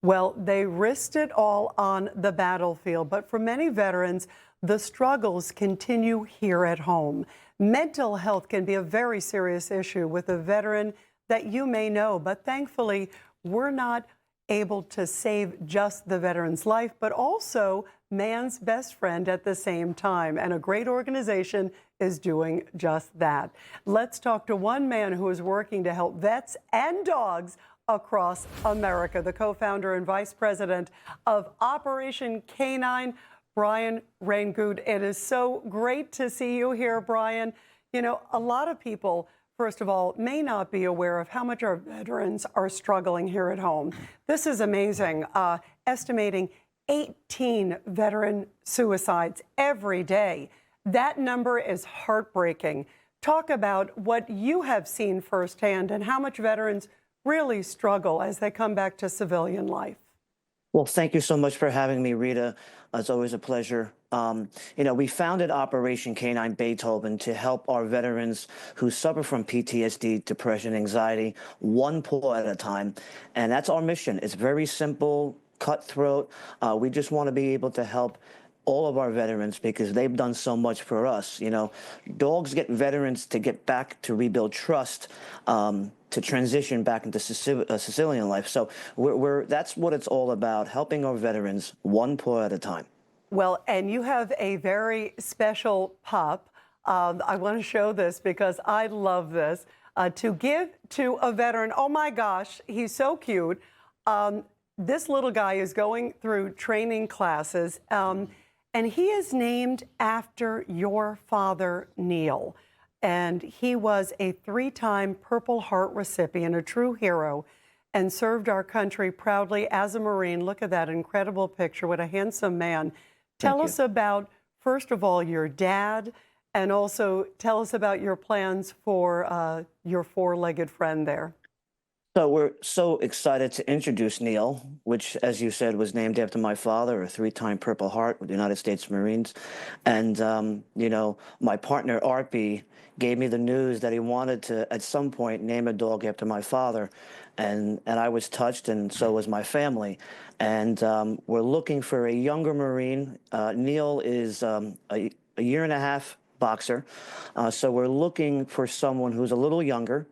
Well, they risked it all on the battlefield, but for many veterans, the struggles continue here at home. Mental health can be a very serious issue with a veteran that you may know, but thankfully, we're not able to save just the veteran's life, but also man's best friend at the same time. And a great organization is doing just that. Let's talk to one man who is working to help vets and dogs across America, the co-founder and vice president of Operation Canine, Brian Rangoon. It is so great to see you here, Brian. You know, a lot of people, first of all, may not be aware of how much our veterans are struggling here at home. This is amazing. Estimating 18 veteran suicides every day. That number is heartbreaking. Talk about what you have seen firsthand and how much veterans really struggle as they come back to civilian life. Well, thank you so much for having me, Rita. It's always a pleasure. We founded Operation Canine Beethoven to help our veterans who suffer from PTSD, depression, anxiety, one paw at a time. And that's our mission. It's very simple, cutthroat. We just want to be able to help all of our veterans because they've done so much for us. You know, dogs get veterans to get back to rebuild trust, to transition back into civilian life. So that's what it's all about, helping our veterans one paw at a time. Well, and you have a very special pup. I want to show this because I love this. To give to a veteran, oh my gosh, he's so cute. This little guy is going through training classes. And he is named after your father, Neil. And he was a 3-time Purple Heart recipient, a true hero, and served our country proudly as a Marine. Look at that incredible picture. What a handsome man. Tell us about, first of all, your dad, and also tell us about your plans for your 4-legged friend there. So we're so excited to introduce Neil, which, as you said, was named after my father, a 3-time Purple Heart with the United States Marines. And, my partner, Arpy, gave me the news that he wanted to, at some point, name a dog after my father. And I was touched, and so was my family. And we're looking for a younger Marine. Neil is a year and a half boxer. So we're looking for someone who's a little younger,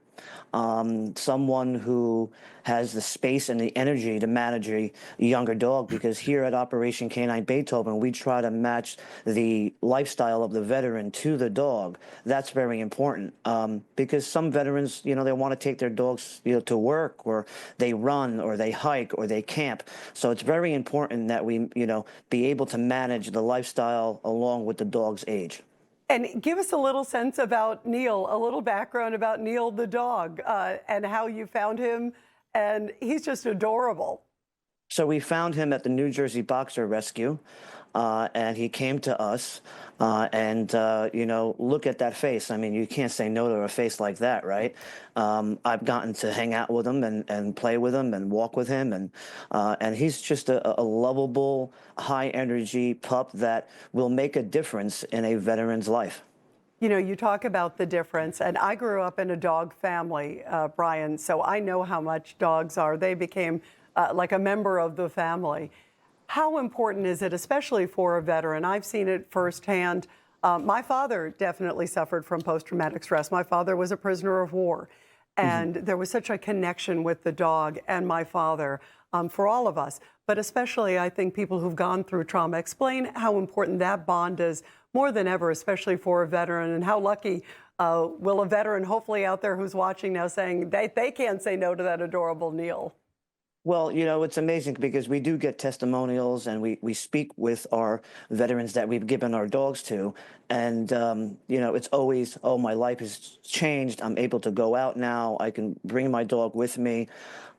someone who has the space and the energy to manage a younger dog, because here at Operation Canine Beethoven, we try to match the lifestyle of the veteran to the dog. That's very important, because some veterans, they want to take their dogs, to work, or they run, or they hike, or they camp. So it's very important that we, be able to manage the lifestyle along with the dog's age. And give us a little sense about Neil, a little background about Neil the dog, and how you found him. And he's just adorable. So we found him at the New Jersey Boxer Rescue, and he came to us. Look at that face. I mean, you can't say no to a face like that, right? I've gotten to hang out with him and play with him and walk with him, and he's just a lovable, high-energy pup that will make a difference in a veteran's life. You know, you talk about the difference, and I grew up in a dog family, Brian, so I know how much dogs are. They became like a member of the family. How important is it, especially for a veteran? I've seen it firsthand. My father definitely suffered from post-traumatic stress. My father was a prisoner of war, and there was such a connection with the dog and my father, for all of us, but especially I think people who've gone through trauma. Explain how important that bond is more than ever, especially for a veteran, and how lucky will a veteran, hopefully out there who's watching now, saying they can't say no to that adorable Neil. Well, it's amazing because we do get testimonials, and we speak with our veterans that we've given our dogs to. And, it's always, oh, my life has changed. I'm able to go out now. I can bring my dog with me.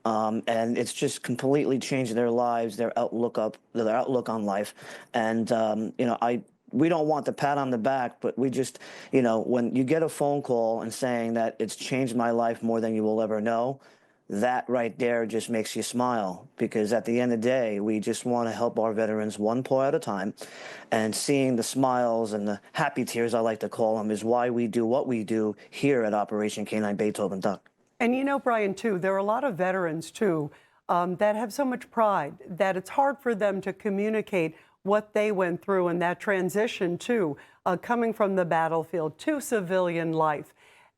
And it's just completely changed their lives, their outlook on life. And, we don't want the pat on the back, but we just, when you get a phone call and saying that it's changed my life more than you will ever know, that right there just makes you smile, because at the end of the day, we just want to help our veterans one paw at a time. And seeing the smiles and the happy tears, I like to call them, is why we do what we do here at Operation Canine Beethoven Duck. And Brian, too, there are a lot of veterans, too, that have so much pride that it's hard for them to communicate what they went through and that transition to coming from the battlefield to civilian life.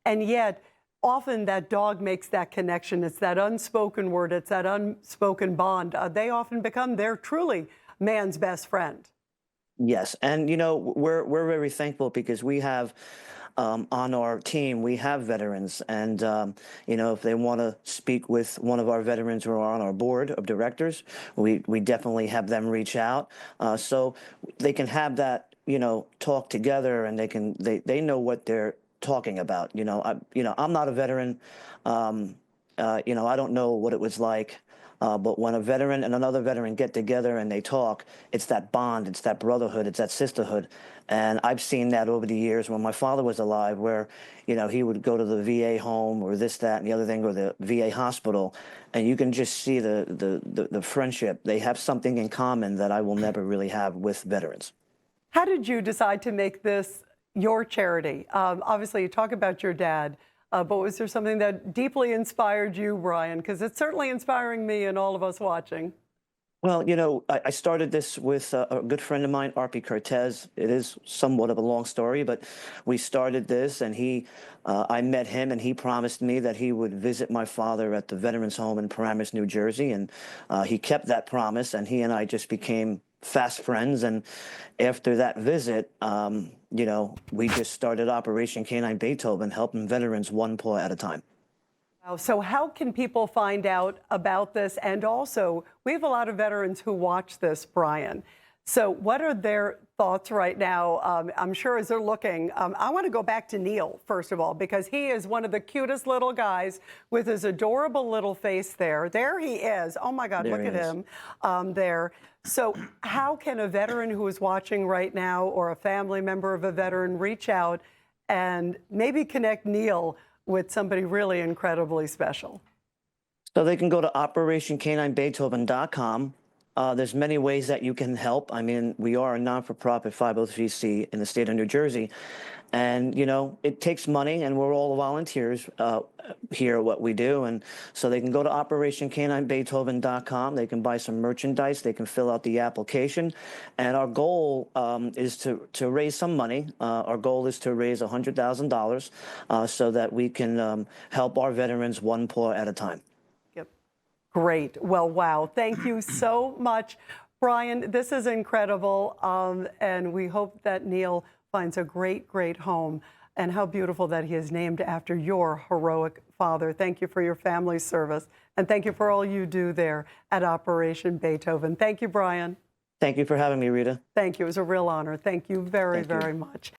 And yet, often that dog makes that connection. It's that unspoken word, it's that unspoken bond. They often become their truly man's best friend. Yes, and we're very thankful because we have on our team we have veterans, and if they want to speak with one of our veterans who are on our board of directors, we definitely have them reach out, so they can have that talk together, and they know what they're talking about. I'm not a veteran. I don't know what it was like. But when a veteran and another veteran get together and they talk, it's that bond, it's that brotherhood, it's that sisterhood. And I've seen that over the years when my father was alive, where, he would go to the VA home or this, that, and the other thing, or the VA hospital, and you can just see the friendship. They have something in common that I will never really have with veterans. How did you decide to make this your charity? Obviously, you talk about your dad. But was there something that deeply inspired you, Brian? Because it's certainly inspiring me and all of us watching. Well, I started this with a good friend of mine, Arpi Cortez. It is somewhat of a long story, but we started this, and I met him, and he promised me that he would visit my father at the Veterans Home in Paramus, New Jersey, and he kept that promise, and he and I just became fast friends. And after that visit, we just started Operation Canine Beethoven, helping veterans one paw at a time. Wow. So how can people find out about this? And also, we have a lot of veterans who watch this, Brian. So what are their thoughts right now? I'm sure as they're looking, I want to go back to Neil, first of all, because he is one of the cutest little guys with his adorable little face there. There he is. Oh, my God, There look he at is. him there. So how can a veteran who is watching right now or a family member of a veteran reach out and maybe connect Neil with somebody really incredibly special? So they can go to OperationCanineBeethoven.com. There's many ways that you can help. I mean, we are a non-for-profit 503c in the state of New Jersey. And, it takes money, and we're all volunteers here at what we do. And so they can go to OperationCanineBeethoven.com. They can buy some merchandise. They can fill out the application. And our goal is to raise some money. Our goal is to raise $100,000 so that we can help our veterans one paw at a time. Great. Well, wow. Thank you so much, Brian. This is incredible. And we hope that Neil finds a great, great home. And how beautiful that he is named after your heroic father. Thank you for your family's service. And thank you for all you do there at Operation Beethoven. Thank you, Brian. Thank you for having me, Rita. Thank you. It was a real honor. Thank you very, very much.